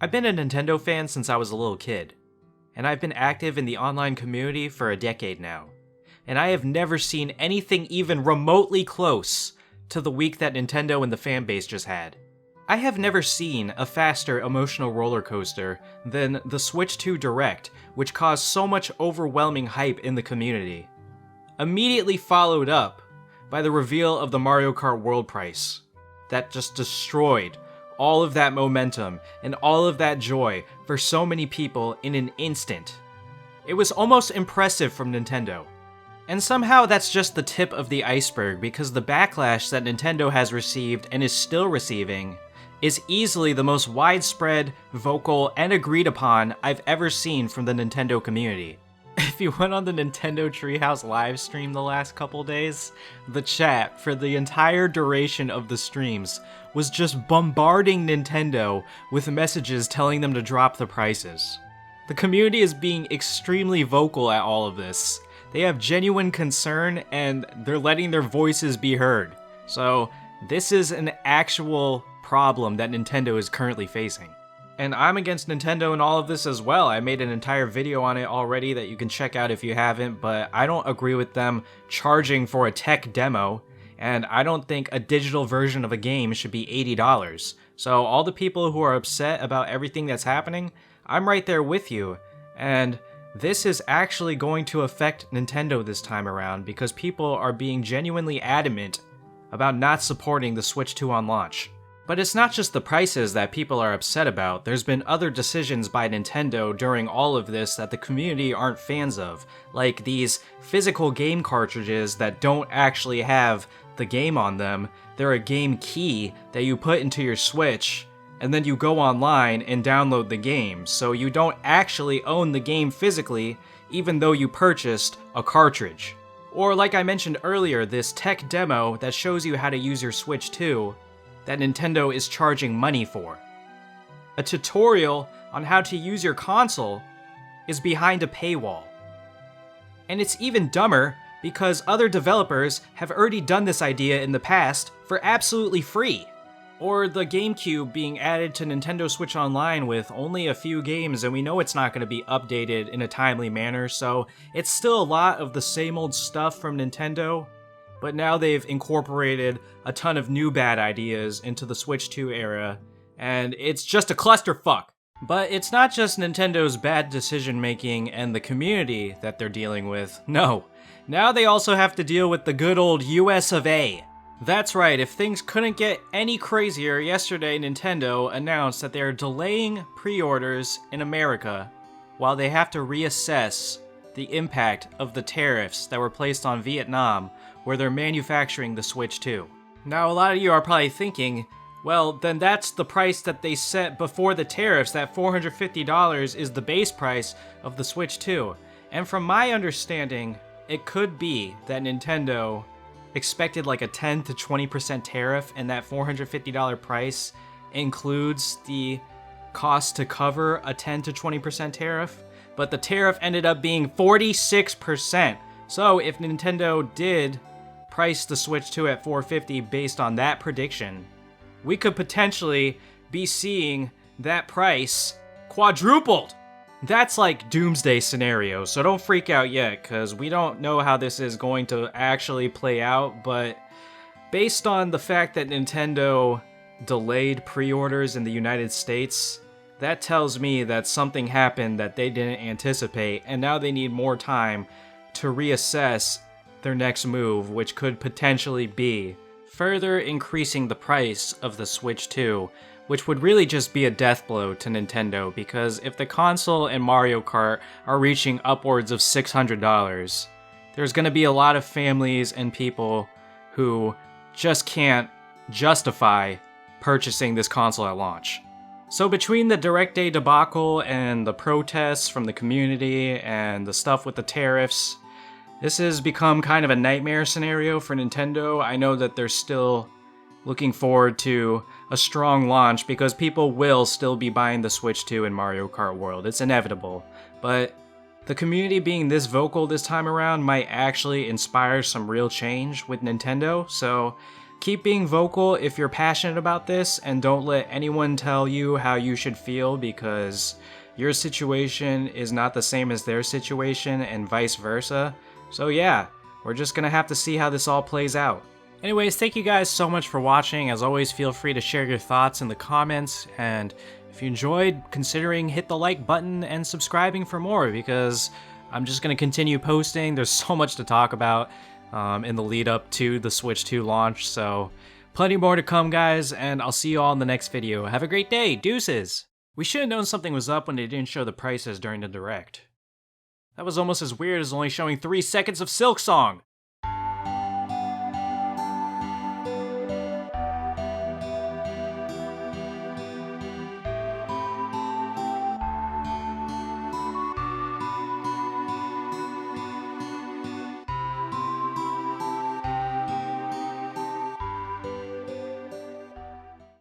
I've been a Nintendo fan since I was a little kid, and I've been active in the online community for a decade now, and I have never seen anything even remotely close to the week that Nintendo and the fanbase just had. I have never seen a faster emotional roller coaster than the Switch 2 Direct, which caused so much overwhelming hype in the community. Immediately followed up by the reveal of the Mario Kart World price, that just destroyed all of that momentum and all of that joy for so many people in an instant. It was almost impressive from Nintendo. And somehow that's just the tip of the iceberg, because the backlash that Nintendo has received and is still receiving is easily the most widespread, vocal, and agreed upon I've ever seen from the Nintendo community. If you went on the Nintendo Treehouse live stream the last couple days, the chat for the entire duration of the streams was just bombarding Nintendo with messages telling them to drop the prices. The community is being extremely vocal at all of this. They have genuine concern and they're letting their voices be heard. So this is an actual problem that Nintendo is currently facing. And I'm against Nintendo in all of this as well. I made an entire video on it already that you can check out if you haven't, but I don't agree with them charging for a tech demo, and I don't think a digital version of a game should be $80. So all the people who are upset about everything that's happening, I'm right there with you, and this is actually going to affect Nintendo this time around because people are being genuinely adamant about not supporting the Switch 2 on launch. But it's not just the prices that people are upset about. There's been other decisions by Nintendo during all of this that the community aren't fans of, like these physical game cartridges that don't actually have the game on them. They're a game key that you put into your Switch, and then you go online and download the game, so you don't actually own the game physically, even though you purchased a cartridge. Or like I mentioned earlier, this tech demo that shows you how to use your Switch 2, that Nintendo is charging money for. A tutorial on how to use your console is behind a paywall. And it's even dumber because other developers have already done this idea in the past for absolutely free. Or the GameCube being added to Nintendo Switch Online with only a few games, and we know it's not going to be updated in a timely manner, so it's still a lot of the same old stuff from Nintendo. But now they've incorporated a ton of new bad ideas into the Switch 2 era, and it's just a clusterfuck. But it's not just Nintendo's bad decision-making and the community that they're dealing with. No, now they also have to deal with the good old US of A. That's right, if things couldn't get any crazier, yesterday Nintendo announced that they are delaying pre-orders in America while they have to reassess the impact of the tariffs that were placed on Vietnam, where they're manufacturing the Switch 2. Now, a lot of you are probably thinking, well, then that's the price that they set before the tariffs, that $450 is the base price of the Switch 2. And from my understanding, it could be that Nintendo expected like a 10 to 20% tariff, and that $450 price includes the cost to cover a 10 to 20% tariff, but the tariff ended up being 46%. So if Nintendo did price the Switch 2 at $450 based on that prediction, we could potentially be seeing that price quadrupled. That's like doomsday scenario, so don't freak out yet, because we don't know how this is going to actually play out, but based on the fact that Nintendo delayed pre-orders in the United States, that tells me that something happened that they didn't anticipate, and now they need more time to reassess their next move, which could potentially be further increasing the price of the Switch 2, which would really just be a death blow to Nintendo, because if the console and Mario Kart are reaching upwards of $600, there's going to be a lot of families and people who just can't justify purchasing this console at launch. So between the Direct Day debacle and the protests from the community and the stuff with the tariffs, this has become kind of a nightmare scenario for Nintendo. I know that they're still looking forward to a strong launch because people will still be buying the Switch 2 in Mario Kart World. It's inevitable. But the community being this vocal this time around might actually inspire some real change with Nintendo. So keep being vocal if you're passionate about this, and don't let anyone tell you how you should feel, because your situation is not the same as their situation and vice versa. So yeah, we're just gonna have to see how this all plays out. Anyways, thank you guys so much for watching. As always, feel free to share your thoughts in the comments, and if you enjoyed, considering hit the like button and subscribing for more, because I'm just gonna continue posting. There's so much to talk about in the lead up to the Switch 2 launch, so plenty more to come, guys, and I'll see you all in the next video. Have a great day, deuces! We should have known something was up when they didn't show the prices during the Direct. That was almost as weird as only showing 3 seconds of Silk Song!